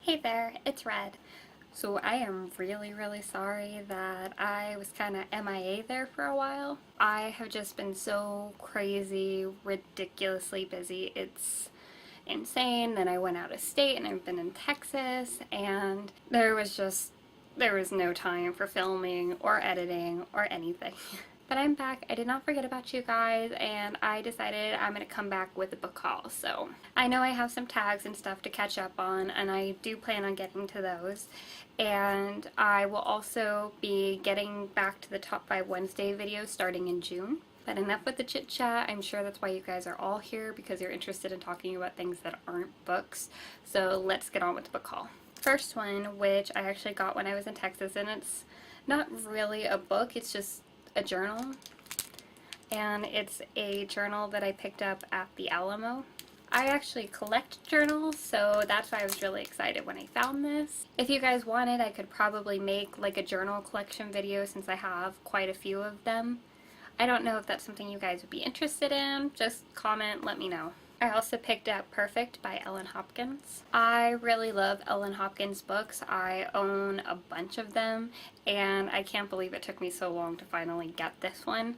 Hey there, it's Red. So I am really sorry that I was kind of MIA there for a while. I have just been so crazy, ridiculously busy. It's insane. Then I went out of state and I've been in Texas, and there was no time for filming or editing or anything. But I'm back. I did not forget about you guys, and I decided I'm going to come back with a book haul. So I know I have some tags and stuff to catch up on, and I do plan on getting to those. And I will also be getting back to the Top 5 Wednesday videos starting in June. But enough with the chit chat. I'm sure that's why you guys are all here, because you're interested in talking about things that aren't books. So let's get on with the book haul. First one, which I actually got when I was in Texas, and it's not really a book, it's just a journal, and it's a journal that I picked up at the Alamo. I actually collect journals, so that's why I was really excited when I found this. If you guys wanted, I could probably make like a journal collection video since I have quite a few of them. I don't know if that's something you guys would be interested in. Just comment, let me know. I also picked up Perfect by Ellen Hopkins. I really love Ellen Hopkins books. I own a bunch of them, and I can't believe it took me so long to finally get this one.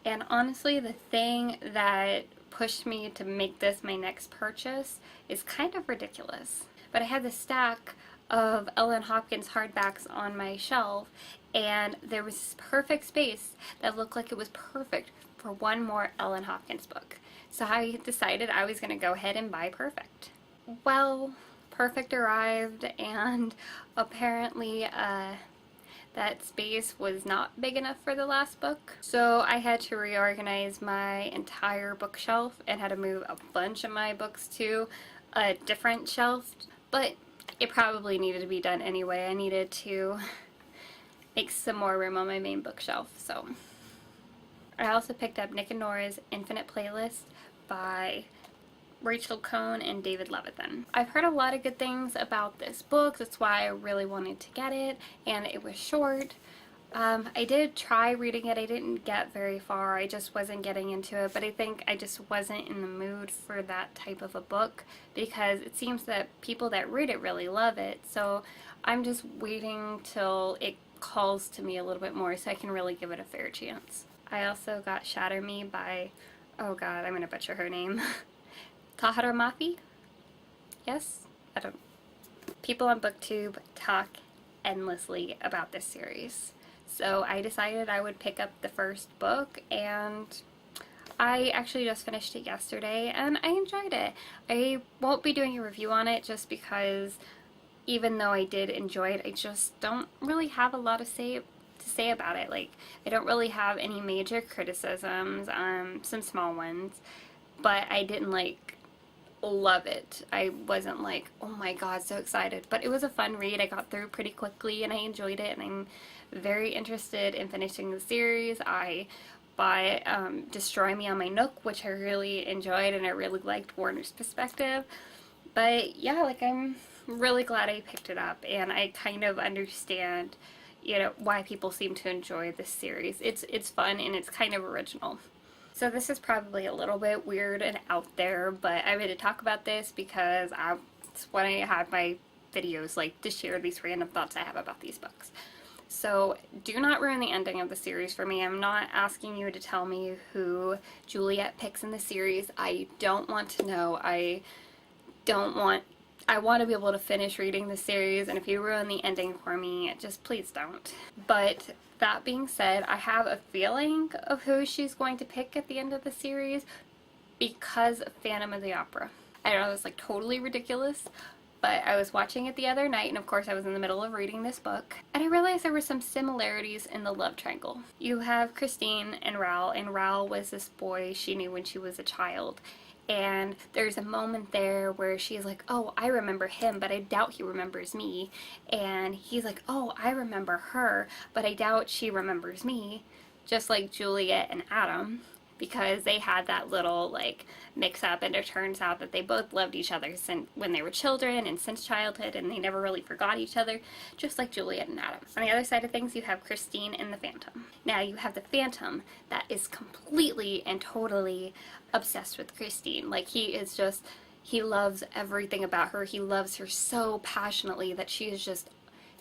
And honestly, the thing that pushed me to make this my next purchase is kind of ridiculous. But I had this stack of Ellen Hopkins hardbacks on my shelf, and there was this perfect space that looked like it was perfect for one more Ellen Hopkins book. So I decided I was going to go ahead and buy Perfect. Well, Perfect arrived, and apparently that space was not big enough for the last book. So I had to reorganize my entire bookshelf and had to move a bunch of my books to a different shelf. But it probably needed to be done anyway. I needed to make some more room on my main bookshelf. So I also picked up Nick and Nora's Infinite Playlist by Rachel Cohn and David Levithan. I've heard a lot of good things about this book. That's why I really wanted to get it, and it was short. I did try reading it. I didn't get very far. I just wasn't getting into it, but I think I just wasn't in the mood for that type of a book, because it seems that people that read it really love it. So I'm just waiting till it calls to me a little bit more so I can really give it a fair chance. I also got Shatter Me by, oh god, I'm gonna butcher her name. Tahara Mafi? Yes? I don't. People on BookTube talk endlessly about this series. So I decided I would pick up the first book, and I actually just finished it yesterday, and I enjoyed it. I won't be doing a review on it just because even though I did enjoy it, I just don't really have a lot to say about it. Like, I don't really have any major criticisms, some small ones, but I didn't like love it. I wasn't like, oh my god, so excited. But it was a fun read. I got through pretty quickly and I enjoyed it, and I'm very interested in finishing the series. I bought Destroy Me on my Nook, which I really enjoyed, and I really liked Warner's perspective. But yeah, like, I'm really glad I picked it up, and I kind of understand, you know, why people seem to enjoy this series. It's fun and it's kind of original. So this is probably a little bit weird and out there, but I wanted to talk about this because it's when I have my videos, like, to share these random thoughts I have about these books. So do not ruin the ending of the series for me. I'm not asking you to tell me who Juliet picks in the series. I don't want to know. I want to be able to finish reading the series, and if you ruin the ending for me, just please don't. But that being said, I have a feeling of who she's going to pick at the end of the series because of Phantom of the Opera. I know it's like totally ridiculous, but I was watching it the other night, and of course I was in the middle of reading this book, and I realized there were some similarities in the love triangle. You have Christine and Raoul was this boy she knew when she was a child. And there's a moment there where she's like, oh, I remember him, but I doubt he remembers me. And he's like, oh, I remember her, but I doubt she remembers me. Just like Juliet and Adam, because they had that little, like, mix-up, and it turns out that they both loved each other since when they were children and since childhood, and they never really forgot each other, just like Juliet and Adam. On the other side of things, you have Christine and the Phantom. Now, you have the Phantom that is completely and totally obsessed with Christine. Like, he is just, he loves everything about her. He loves her so passionately that she is just,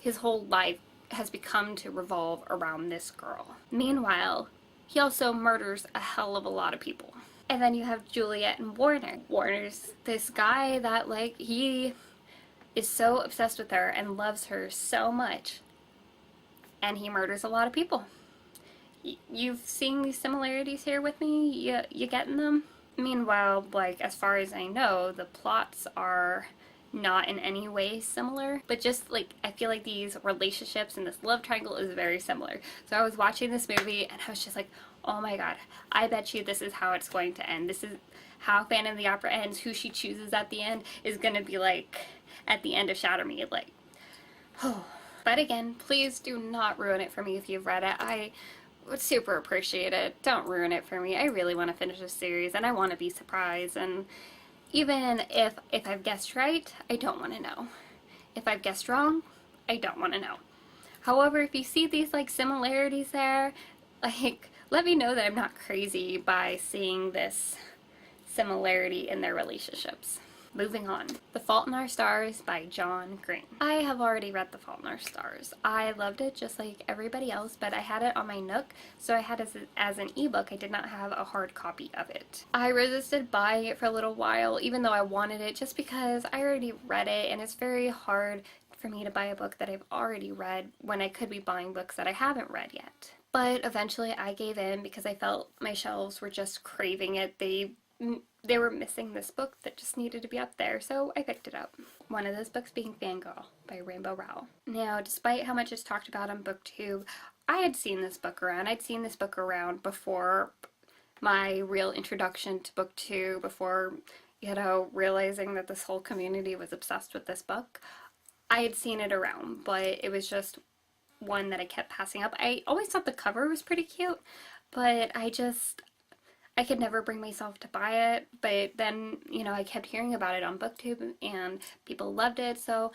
his whole life has become to revolve around this girl. Meanwhile, he also murders a hell of a lot of people. And then you have Juliet and Warner. Warner's this guy that, like, he is so obsessed with her and loves her so much, and he murders a lot of people. You've seen these similarities here with me? You getting them? Meanwhile, like, as far as I know, the plots are not in any way similar, but just like I feel like these relationships and this love triangle is very similar. So I was watching this movie and I was just like, oh my god, I bet you this is how it's going to end. This is how Phantom of the Opera ends. Who she chooses at the end is gonna be like at the end of Shatter Me, like, oh. But again, please do not ruin it for me if you've read it. I would super appreciate it. Don't ruin it for me. I really want to finish this series and I want to be surprised, and even if I've guessed right, I don't want to know. If I've guessed wrong, I don't want to know. However, if you see these like similarities there, like, let me know that I'm not crazy by seeing this similarity in their relationships. Moving on. The Fault in Our Stars by John Green. I have already read The Fault in Our Stars. I loved it just like everybody else, but I had it on my Nook, so I had it as an ebook. I did not have a hard copy of it. I resisted buying it for a little while, even though I wanted it, just because I already read it, and it's very hard for me to buy a book that I've already read when I could be buying books that I haven't read yet. But eventually I gave in because I felt my shelves were just craving it. They were missing this book that just needed to be up there, so I picked it up. One of those books being Fangirl by Rainbow Rowell. Now, despite how much it's talked about on BookTube, I had seen this book around. I'd seen this book around before my real introduction to BookTube, before, you know, realizing that this whole community was obsessed with this book. I had seen it around, but it was just one that I kept passing up. I always thought the cover was pretty cute, but I could never bring myself to buy it. But then, you know, I kept hearing about it on BookTube and people loved it, so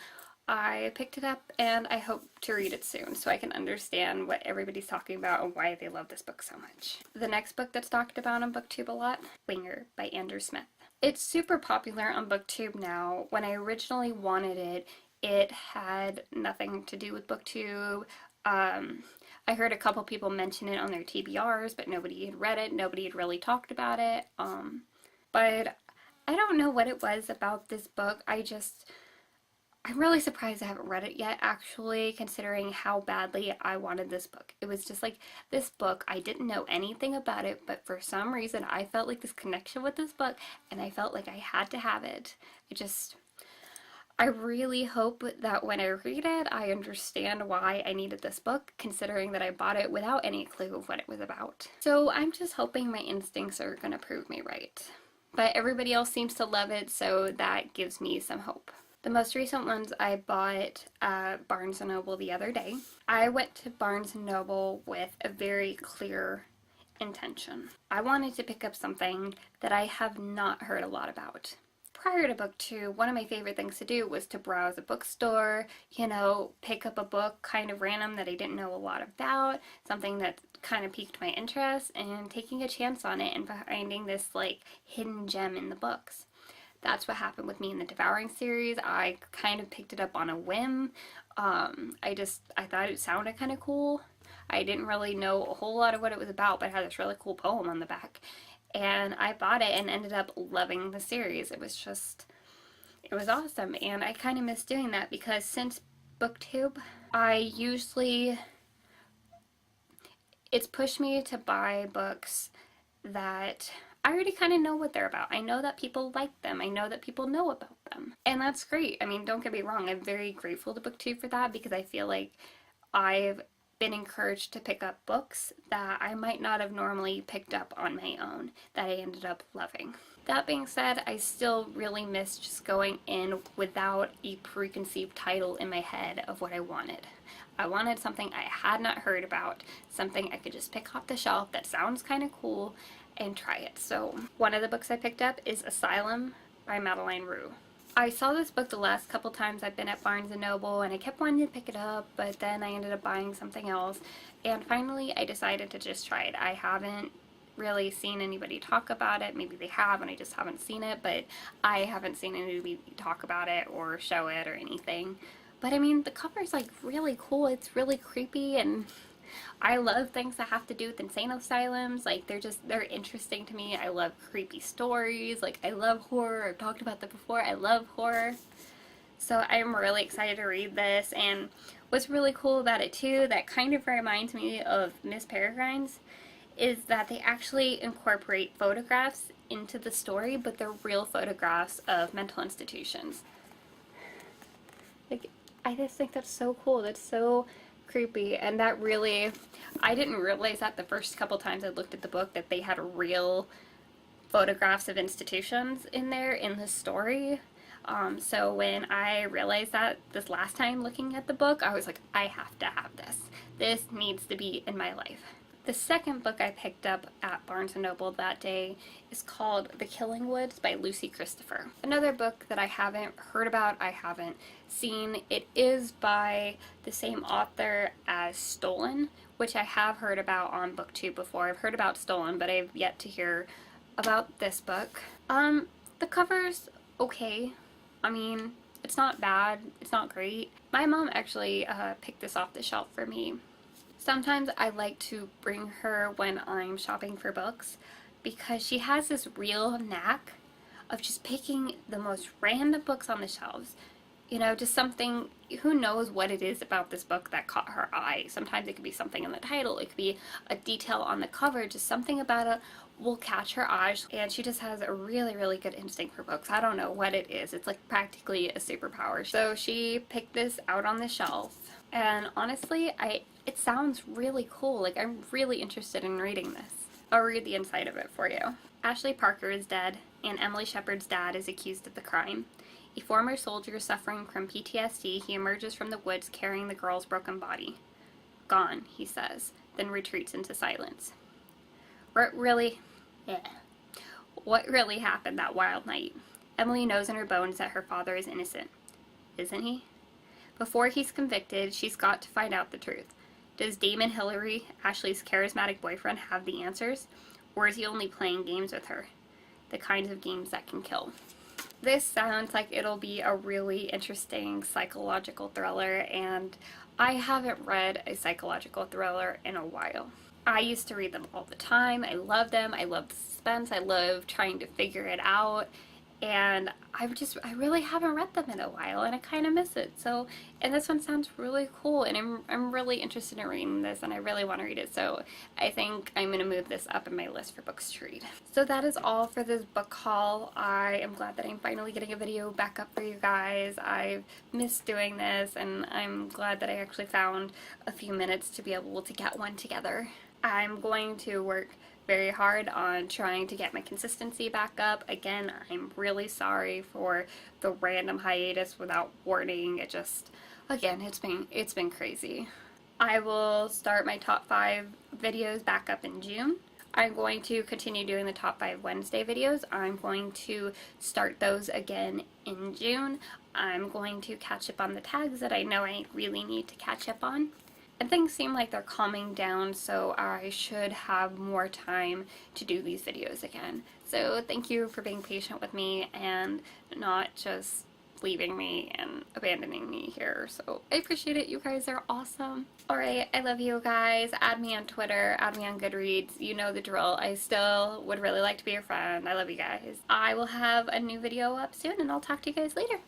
I picked it up and I hope to read it soon so I can understand what everybody's talking about and why they love this book so much. The next book that's talked about on BookTube a lot, Winger by Andrew Smith. It's super popular on BookTube now. When I originally wanted it, it had nothing to do with BookTube. I heard a couple people mention it on their TBRs, but nobody had read it. Nobody had really talked about it. But I don't know what it was about this book. I'm really surprised I haven't read it yet, actually, considering how badly I wanted this book. It was just like, this book, I didn't know anything about it, but for some reason I felt like this connection with this book, and I felt like I had to have it. I really hope that when I read it, I understand why I needed this book, considering that I bought it without any clue of what it was about. So I'm just hoping my instincts are gonna prove me right. But everybody else seems to love it, so that gives me some hope. The most recent ones I bought at Barnes & Noble the other day. I went to Barnes & Noble with a very clear intention. I wanted to pick up something that I have not heard a lot about. Prior to BookTube, one of my favorite things to do was to browse a bookstore, you know, pick up a book kind of random that I didn't know a lot about, something that kind of piqued my interest, and taking a chance on it and finding this like hidden gem in the books. That's what happened with me in the Devouring series. I kind of picked it up on a whim. I thought it sounded kind of cool. I didn't really know a whole lot of what it was about, but it had this really cool poem on the back. And I bought it and ended up loving the series. It was awesome. And I kind of miss doing that because since BookTube, it's pushed me to buy books that I already kind of know what they're about. I know that people like them. I know that people know about them. And that's great. I mean, don't get me wrong. I'm very grateful to BookTube for that because I feel like I've been encouraged to pick up books that I might not have normally picked up on my own that I ended up loving. That being said, I still really miss just going in without a preconceived title in my head of what I wanted. I wanted something I had not heard about, something I could just pick off the shelf that sounds kind of cool and try it. So one of the books I picked up is Asylum by Madeleine Roux. I saw this book the last couple times I've been at Barnes & Noble and I kept wanting to pick it up, but then I ended up buying something else, and finally I decided to just try it. I haven't really seen anybody talk about it. Maybe they have and I just haven't seen it, but I haven't seen anybody talk about it or show it or anything. But I mean, the cover's like really cool. It's really creepy, and I love things that have to do with insane asylums. Like, they're interesting to me. I love creepy stories. Like, I love horror. I've talked about that before. I love horror. So I'm really excited to read this, and what's really cool about it too, that kind of reminds me of Miss Peregrine's, is that they actually incorporate photographs into the story, but they're real photographs of mental institutions. Like, I just think that's so cool. That's so creepy, and that really, I didn't realize that the first couple times I looked at the book that they had real photographs of institutions in there in the story. So when I realized that this last time looking at the book, I was like, I have to have this. This needs to be in my life. The second book I picked up at Barnes & Noble that day is called The Killing Woods by Lucy Christopher. Another book that I haven't heard about, I haven't seen. It is by the same author as Stolen, which I have heard about on BookTube before. I've heard about Stolen, but I've yet to hear about this book. The cover's okay. I mean, it's not bad, it's not great. My mom actually picked this off the shelf for me. Sometimes I like to bring her when I'm shopping for books because she has this real knack of just picking the most random books on the shelves. You know, just something, who knows what it is about this book that caught her eye. Sometimes it could be something in the title, it could be a detail on the cover, just something about it will catch her eye, and she just has a really, really good instinct for books. I don't know what it is. It's like practically a superpower. So she picked this out on the shelf, and honestly, it sounds really cool. Like, I'm really interested in reading this. I'll read the inside of it for you. Ashley Parker is dead, and Emily Shepard's dad is accused of the crime. A former soldier suffering from PTSD, he emerges from the woods carrying the girl's broken body. Gone, he says, then retreats into silence. What really happened that wild night? Emily knows in her bones that her father is innocent. Isn't he? Before he's convicted, she's got to find out the truth. Does Damon Hillary, Ashley's charismatic boyfriend, have the answers? Or is he only playing games with her? The kinds of games that can kill. This sounds like it'll be a really interesting psychological thriller, and I haven't read a psychological thriller in a while. I used to read them all the time. I love them. I love the suspense. I love trying to figure it out. And I really haven't read them in a while, and I kind of miss it. So, and this one sounds really cool, and I'm really interested in reading this, and I really want to read it. So I think I'm going to move this up in my list for books to read. So that is all for this book haul. I am glad that I'm finally getting a video back up for you guys. I've missed doing this, and I'm glad that I actually found a few minutes to be able to get one together. I'm going to work very hard on trying to get my consistency back up. Again, I'm really sorry for the random hiatus without warning. It just, again, it's been crazy. I will start my top 5 videos back up in June. I'm going to continue doing the top 5 Wednesday videos. I'm going to start those again in June. I'm going to catch up on the tags that I know I really need to catch up on. And things seem like they're calming down, so I should have more time to do these videos again. So thank you for being patient with me and not just leaving me and abandoning me here. So I appreciate it. You guys are awesome. Alright, I love you guys. Add me on Twitter, add me on Goodreads. You know the drill. I still would really like to be your friend. I love you guys. I will have a new video up soon, and I'll talk to you guys later.